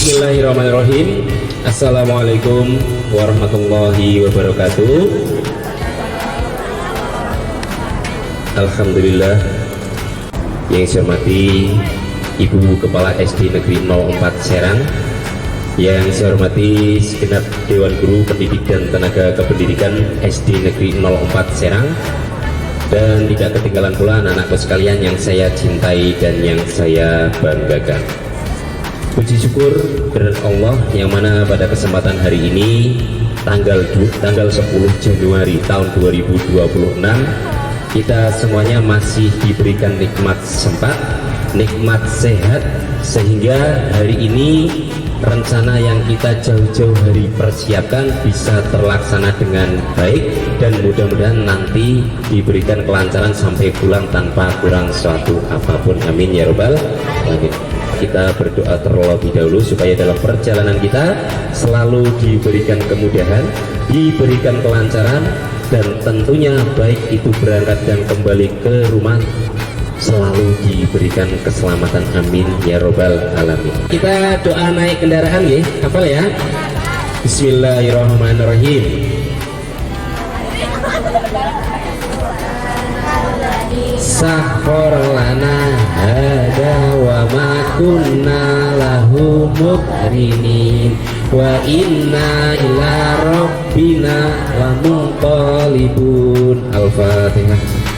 Bismillahirrahmanirrahim. Assalamualaikum warahmatullahi wabarakatuh. Alhamdulillah. Yang saya hormati Ibu Kepala SD Negeri 04 Serang, yang saya hormati segenap Dewan Guru Pendidik dan Tenaga Kependidikan SD Negeri 04 Serang, dan tidak ketinggalan pula anak-anakku sekalian yang saya cintai dan yang saya banggakan. Puji syukur kepada Allah yang mana pada kesempatan hari ini tanggal 10 Januari tahun 2026 kita semuanya masih diberikan nikmat sempat, nikmat sehat, sehingga hari ini rencana yang kita jauh-jauh hari persiapkan bisa terlaksana dengan baik, dan mudah-mudahan nanti diberikan kelancaran sampai pulang tanpa kurang suatu apapun. Amin ya robbal alamin. Kita berdoa terlebih dahulu supaya dalam perjalanan kita selalu diberikan kemudahan, diberikan kelancaran, dan tentunya baik itu berangkat dan kembali ke rumah selalu diberikan keselamatan. Amin ya robbal alamin. Kita doa naik kendaraan ya, hafal ya. Bismillahirrahmanirrahim. Sahhor lana hada wa ma kunna lahu muqrinin wa inna ila rabbina lamunqalibun. Al-Fatihah.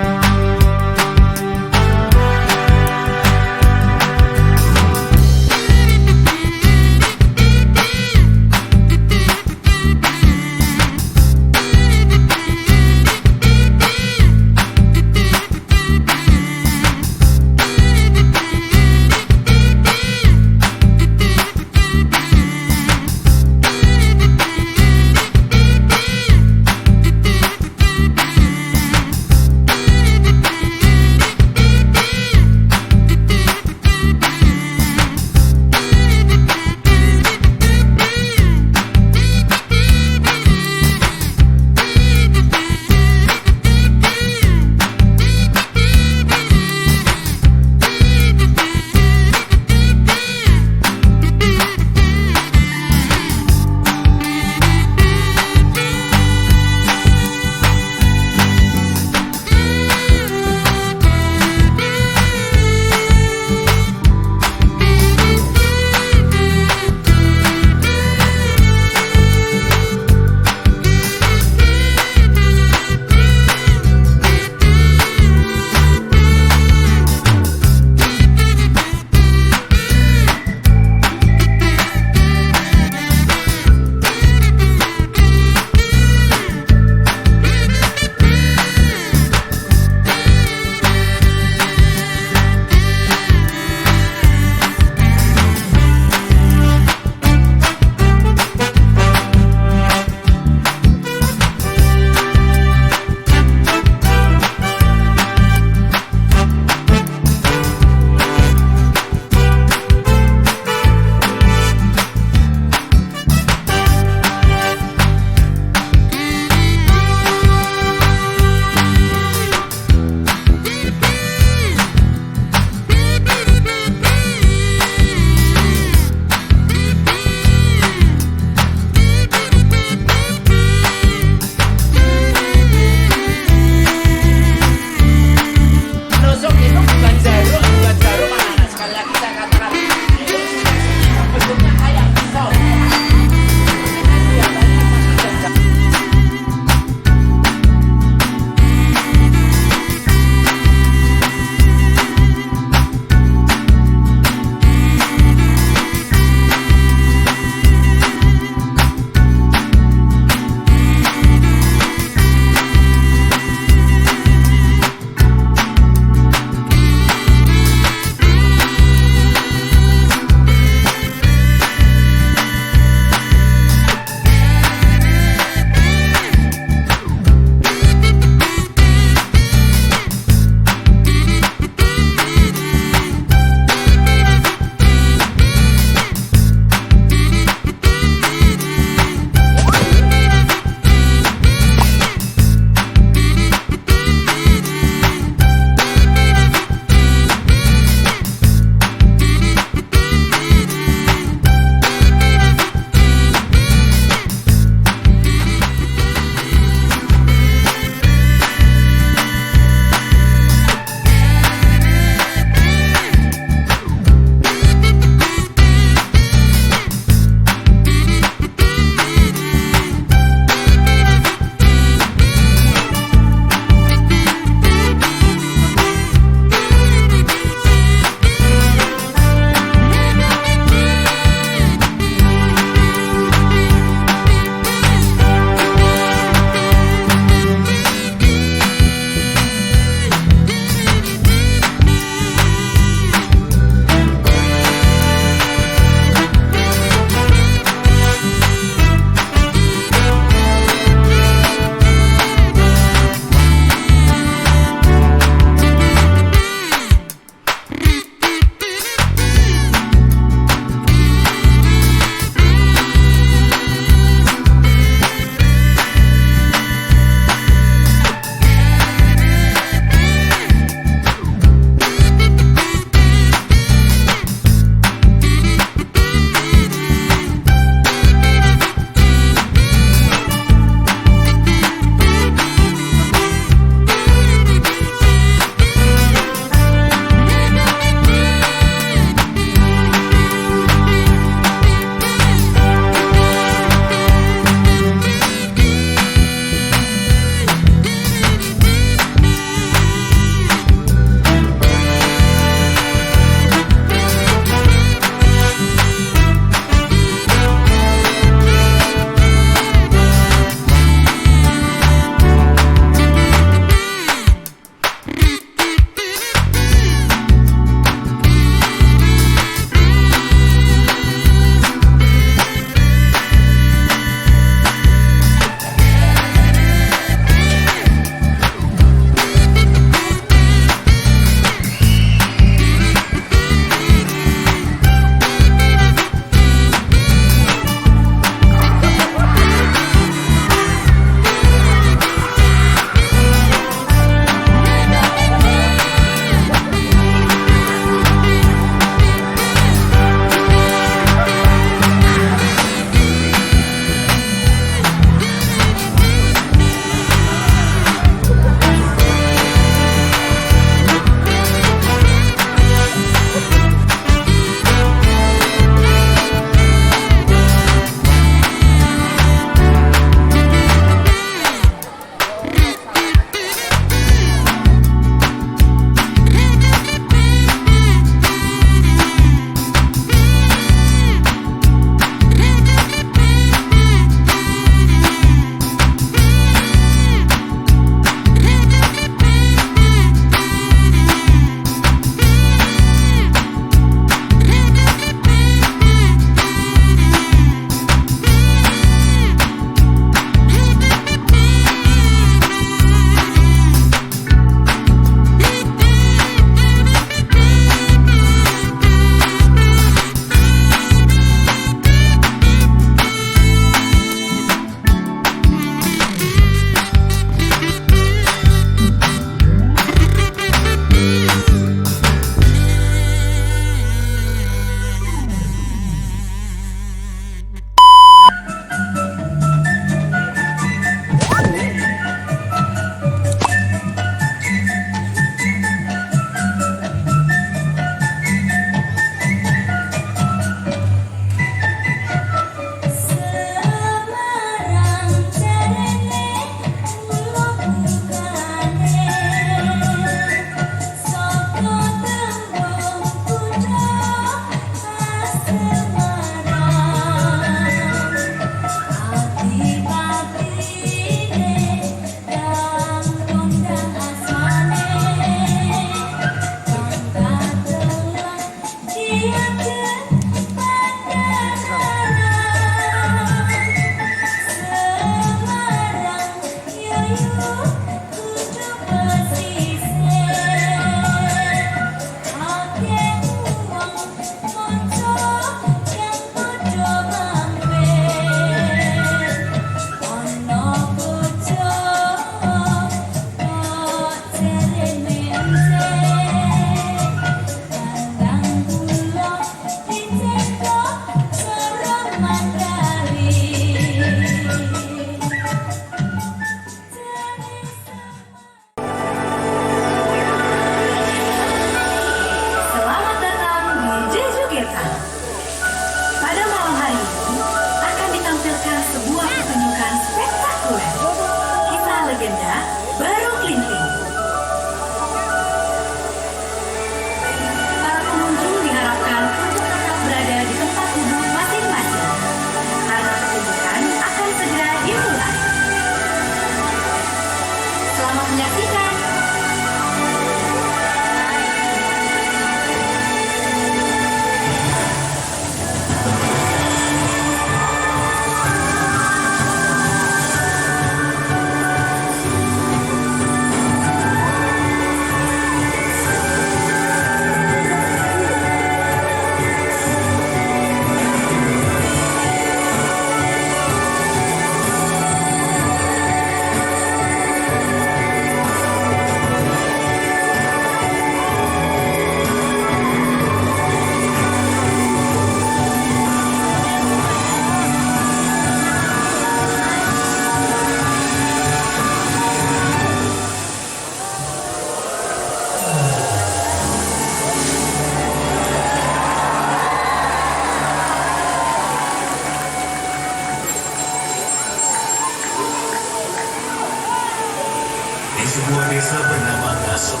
sebuah desa bernama Ngasem,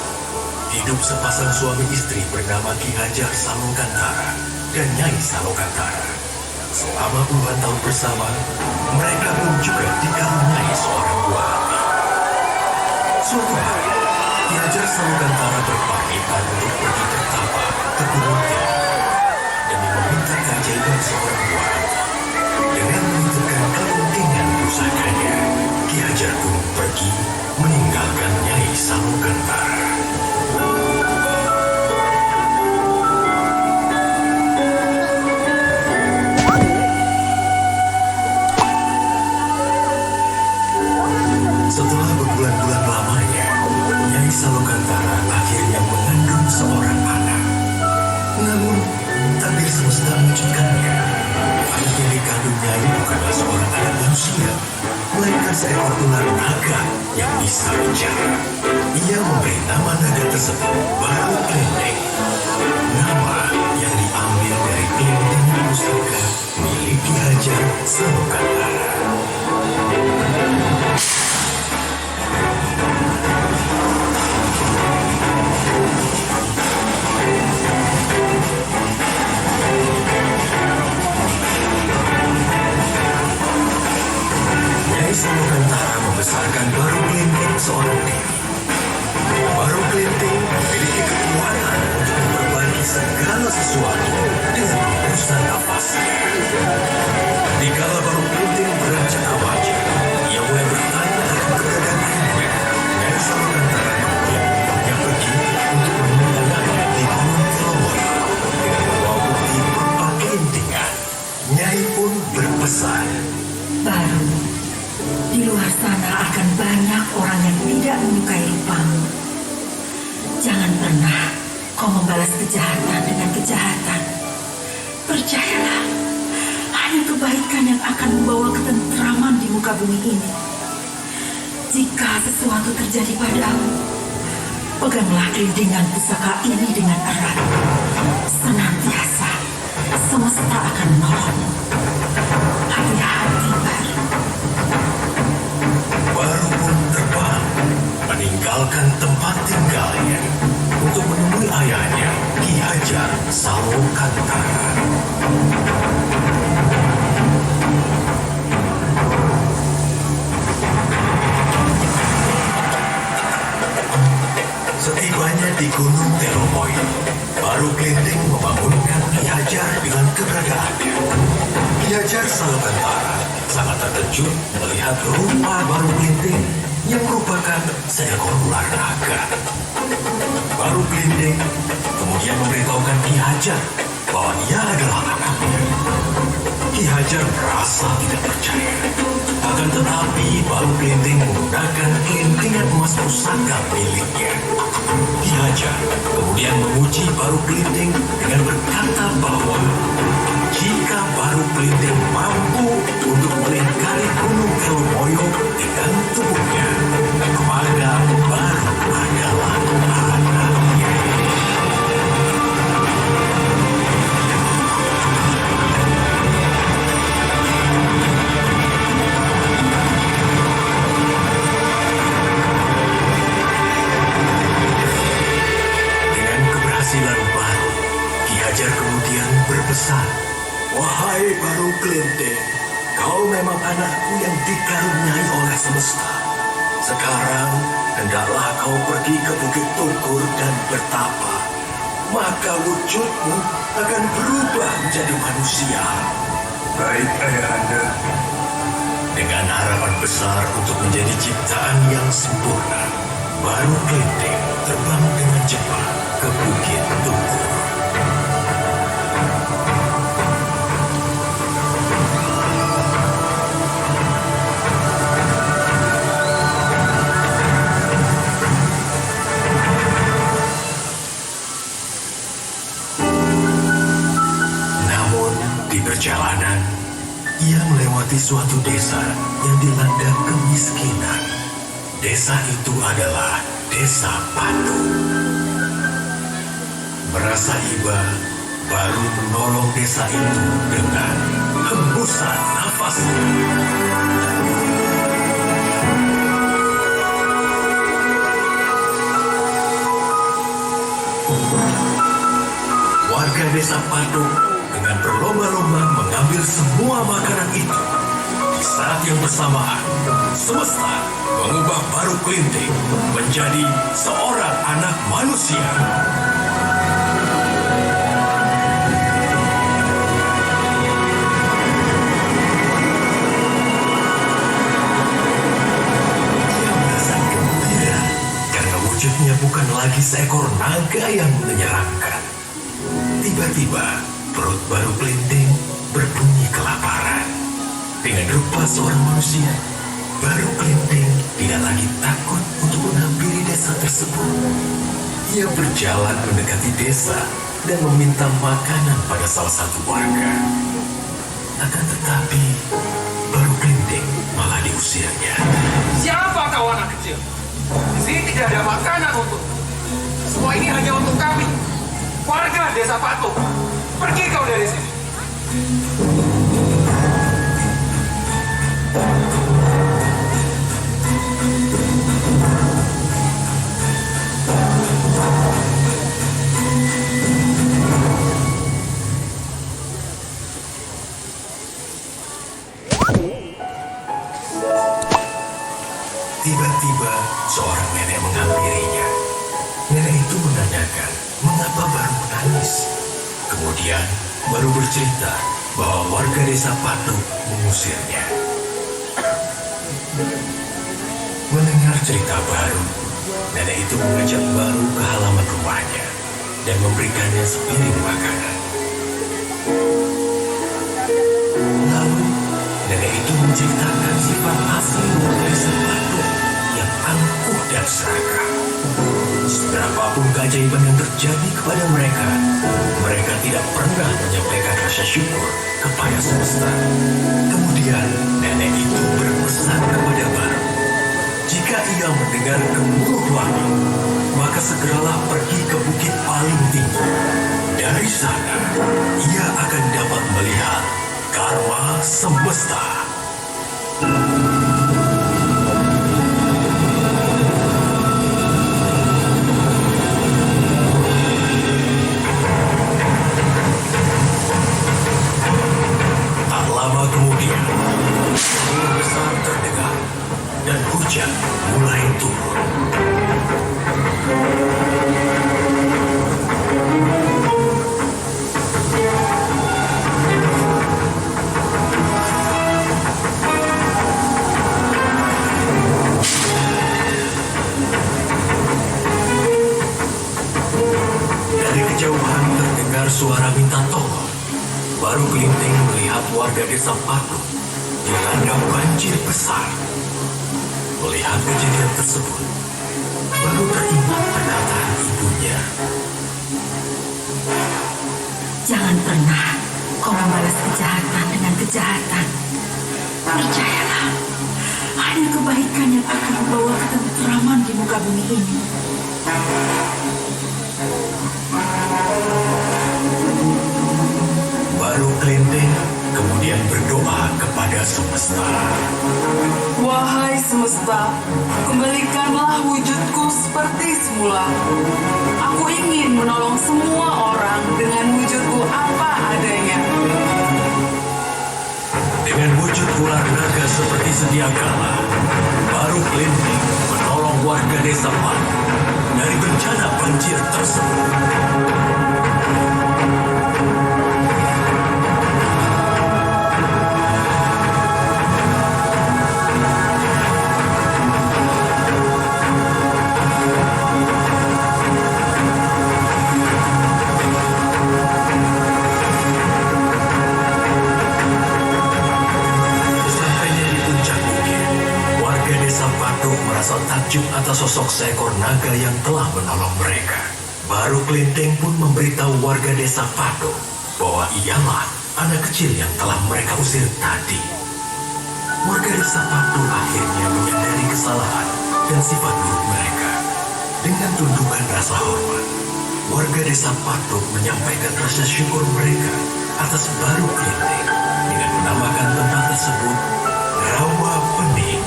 hidup sepasang suami istri bernama Ki Hajar Salokantara dan Nyai Salokantara. Selama puluhan tahun bersama, mereka pun juga dikaruniai seorang buah hati. Suatu hari, Ki Hajar Salokantara berpamitan untuk pergi bertapa ke Gunung Telo demi meminta keajaiban seorang buah hati. Dengan menitipkan kepentingan pusakanya, Ki Hajar pun pergi meninggalkan Nyai Salokantara. Setelah berbulan-bulan lamanya, Nyai Salokantara akhirnya mengandung seorang anak. Namun, takdir semesta mewujudkannya. Anak yang dikandung Nyai bukanlah seorang anak manusia, melainkan seekor ular naga yang bisa bicara. Ia memberi nama naga tersebut Baru Klenteng. Nama yang diambil dari kelentengan pusaka milik Ki Hajar Salokantara. Nyai Salokantara membesarkan Baru Klenteng seorang diri. Baru Klenteng memiliki kekuatan untuk memperbaiki segala sesuatu dengan hembusan nafasnya. Dikala Baru Klenteng beranjak remaja, ia mulai bertanya akan keberadaan ayahnya. Nyai Salokantara kemudian membawanya pergi untuk menemui ayahnya di Gunung Telomoyo dengan membawa bukti berupa kelintingan. Nyai pun berpesan, Baru, di luar sana akan banyak orang yang tidak menyukai rupamu. Jangan pernah kau membalas kejahatan dengan kejahatan. Percayalah, hanya kebaikan yang akan membawa ketentraman di muka bumi ini. Jika sesuatu terjadi padamu, peganglah kelintingan pusaka ini dengan erat. Senantiasa, semesta akan menolongmu. Hati-hati, Baru. Baru pun terbang meninggalkan tempat tinggalnya untuk menemui ayahnya Ki Hajar Salokantara. Setibanya di Gunung Telomoyo, Baru Klenteng membangunkan Ki Hajar dengan keberadaannya. Ki Hajar Salokantara sangat terkejut melihat rupa Baru Klenteng yang merupakan seekor ular naga. Baru Klenteng kemudian memberitahukan Ki Hajar bahwa ia adalah anaknya. Ki Hajar merasa tidak percaya. Akan tetapi Baru Klenteng menggunakan kelintingan emas pusaka miliknya. Ki Hajar kemudian menguji Baru Klenteng dengan berkata bahwa jika Baru Klenteng mampu untuk melingkari Gunung Telomoyo dengan tubuhnya, maka Baru adalah anaknya. Dengan keberhasilan Baru, Ki Hajar kemudian berpesan, "Wahai Baru Klenteng, kau memang anakku yang dikaruniai oleh semesta. Sekarang, hendaklah kau pergi ke Bukit Tukur dan bertapa. Maka wujudmu akan berubah menjadi manusia." Baik, Ayahanda. Dengan harapan besar untuk menjadi ciptaan yang sempurna, Baru Klenteng terbang dengan cepat ke Bukit Tukur. Perjalanan, ia melewati suatu desa yang dilanda kemiskinan. Desa itu adalah Desa Patu. Merasa iba, Baru menolong desa itu dengan hembusan nafasnya. Patung dengan berlomba-lomba mengambil semua makanan itu. Di saat yang bersamaan, semesta mengubah Baru Kelinting menjadi seorang anak manusia. Dia merasa gembira karena wujudnya bukan lagi seekor naga yang menyeramkan. Tiba-tiba, perut Baru Kelinting berbunyi kelaparan. Dengan rupa seorang manusia, Baru Kelinting tidak lagi takut untuk menghampiri desa tersebut. Ia berjalan mendekati desa dan meminta makanan pada salah satu warga. Akan tetapi, Baru Kelinting malah diusirnya. Siapa kau anak kecil? Di sini tidak ada makanan untuk. Semua ini hanya untuk kami, warga desa Patung. Pergi kau dari sini. Tiba-tiba, seorang nenek menghampirinya. Nenek itu menanyakan mengapa Baru menangis. Kemudian, Baru bercerita bahwa warga desa Patung mengusirnya. Mendengar cerita Baru, nenek itu mengajak Baru ke halaman rumahnya dan memberikannya sepiring makanan. Lalu, nenek itu menceritakan sifat asli warga desa Patung yang angkuh dan serakah. Seberapapun keajaiban yang terjadi kepada mereka, mereka tidak pernah menyampaikan rasa syukur kepada semesta. Kemudian, nenek itu berpesan kepada Baru, jika ia mendengar gemuruh langit, maka segeralah pergi ke bukit paling tinggi. Dari sana, ia akan dapat melihat karma semesta. Tak lama kemudian, gemuruh besar terdengar dan hujan mulai turun. Dari kejauhan terdengar suara minta tolong. Baru Kelinting melihat warga desa Patung dilanda banjir besar. Melihat kejadian tersebut, Baru teringat perkataan ibunya. Jangan pernah kau membalas kejahatan dengan kejahatan. Percayalah, hanya kebaikan yang akan membawa ketentraman di muka bumi ini. Baru Kelinting kemudian berdoa kepada semesta. Wahai semesta, kembalikanlah wujudku seperti semula. Aku ingin menolong semua orang dengan wujudku apa adanya. Dengan wujud ular naga seperti sedia kala, Baru Kelinting menolong warga desa Patung dari bencana banjir tersebut. Sesampainya di puncak bukit, warga desa Patung merasa takjub atas sosok seekor naga yang telah menolong mereka. Baru Kelinting pun memberitahu warga desa Patung bahwa ialah anak kecil yang telah mereka usir tadi. Warga desa Patung akhirnya menyadari kesalahan dan sifat buruk mereka. Dengan tundukkan rasa hormat, warga desa Patung menyampaikan rasa syukur mereka atas Baru Kelinting dengan menamakan tempat tersebut Rawa Pening,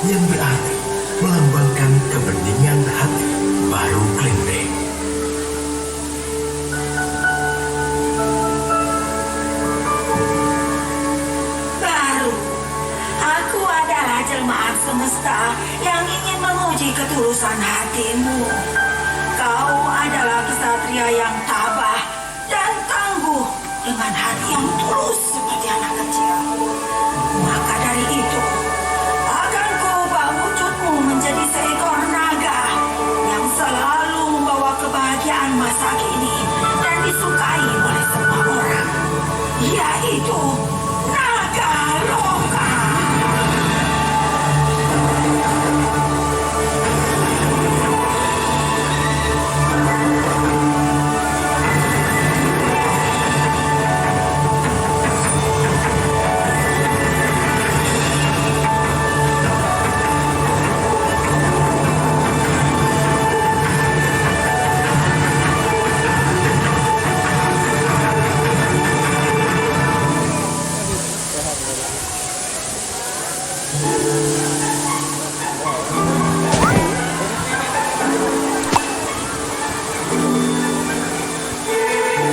yang berarti melambangkan kebeningan hati Baru Kelinting. yang ingin menguji ketulusan hatimu. Kau adalah kesatria yang tabah dan tangguh dengan hati yang tulus seperti anak kecil. Maka dari itu, akan kuubah wujudmu menjadi seekor naga yang selalu membawa kebahagiaan masa kini dan disukai oleh semua orang, yaitu naga loka.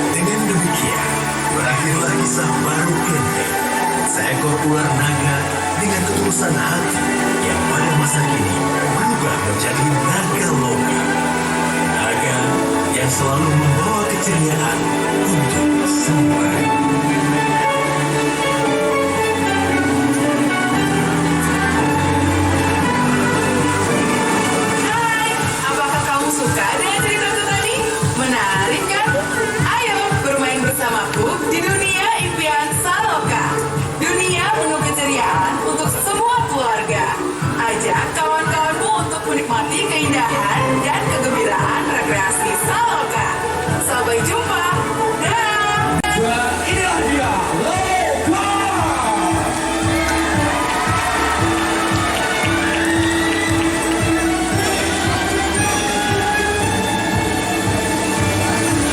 Dengan demikian, berakhirlah kisah baru Klenteng, seekor ular naga dengan ketulusan hati yang pada masa kini berubah menjadi naga loka. Naga yang selalu membawa keceriaan untuk semua. Hai, apakah kamu suka dengan ceritaku tadi? Menarik kan? Ayo bermain bersamaku di dunia impian Saloka. Dunia penuh keceriaan untuk semua keluarga. Ajak kawan-kawanmu untuk menikmati keindahan dan kegembiraan rekreasi Saloka. Sampai jumpa. Dah. Inilah dia, Loka!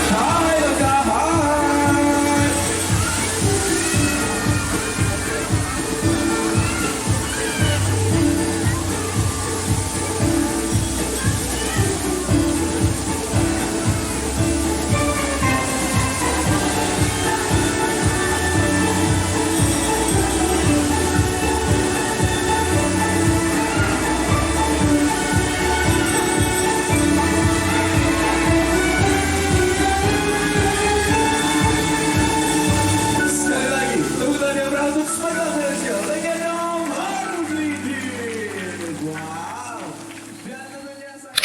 Hai Loka, hai! Sekali lagi, tepukan yang berat untuk Spider Malaysia, legenda Baru Gliding. Wow! Dan tentunya saya...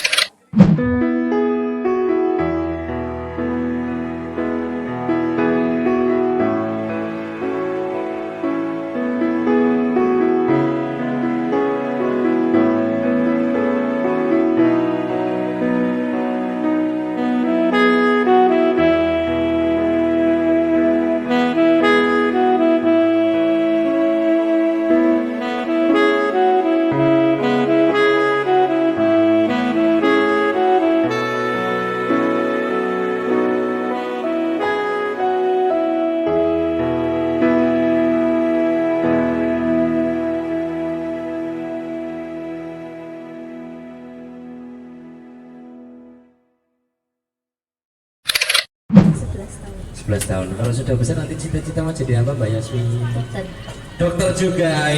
Sebelas tahun. Kalau sudah besar nanti cita-cita mau jadi apa Mbak Yasmin? Dokter. Dokter juga,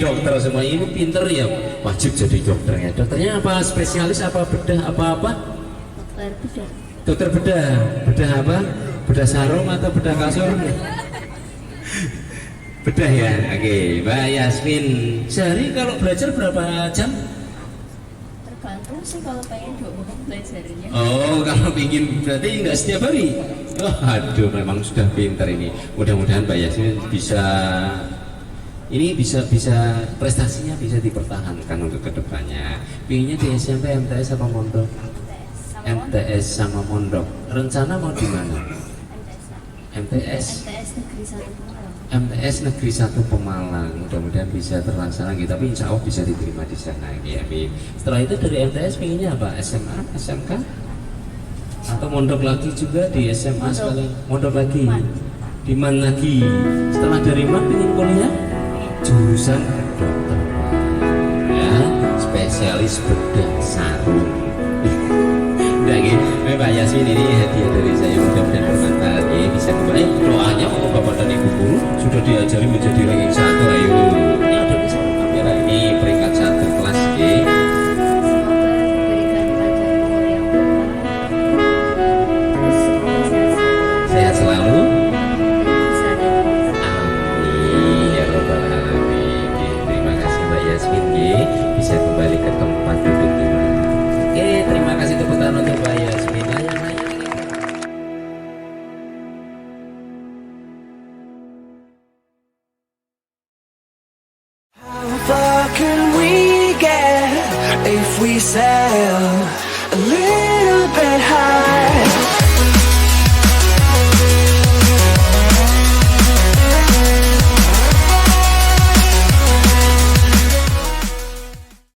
dokter semua ini pinter ya, wajib jadi dokternya. Dokternya apa? Spesialis apa bedah apa? Dokter bedah. Dokter bedah, bedah apa? Bedah sarung atau bedah kasur? Bedah ya, oke. Mbak Yasmin, sehari kalau belajar berapa jam? Tergantung sih kalau pengen 2 menit belajarnya. Oh, kalau ingin berarti nggak setiap hari? Oh, aduh, memang sudah pinter ini. Mudah-mudahan Mbak Yasmin bisa prestasinya bisa dipertahankan untuk kedepannya. Pinginnya di SMP, MTS apa mondok? MTS sama mondok. Rencana mau di mana? MTS. MTS Negeri 1 Pemalang. MTS Negeri 1 Pemalang. Mudah-mudahan bisa terlaksana gitu, tapi insya Allah bisa diterima di sana. Ya, amin. Setelah itu dari MTS pinginnya apa? SMA, SMK? Atau mondok lagi juga di SMA sekalian? Mondok lagi? Di mana lagi? Setelah dari MAN ingin kuliah? Jurusan kedokteran, ya, spesialis bedah sarung. Udah gitu, Mbak Yasmin, ini hadiah dari saya, mudah-mudahan bermanfaat ya, bisa kembali doanya untuk Bapak dan Ibu guru sudah diajari menjadi ranking 1. Ayo, ini ada di kamera ini peringkat 1 kelas if we sail a little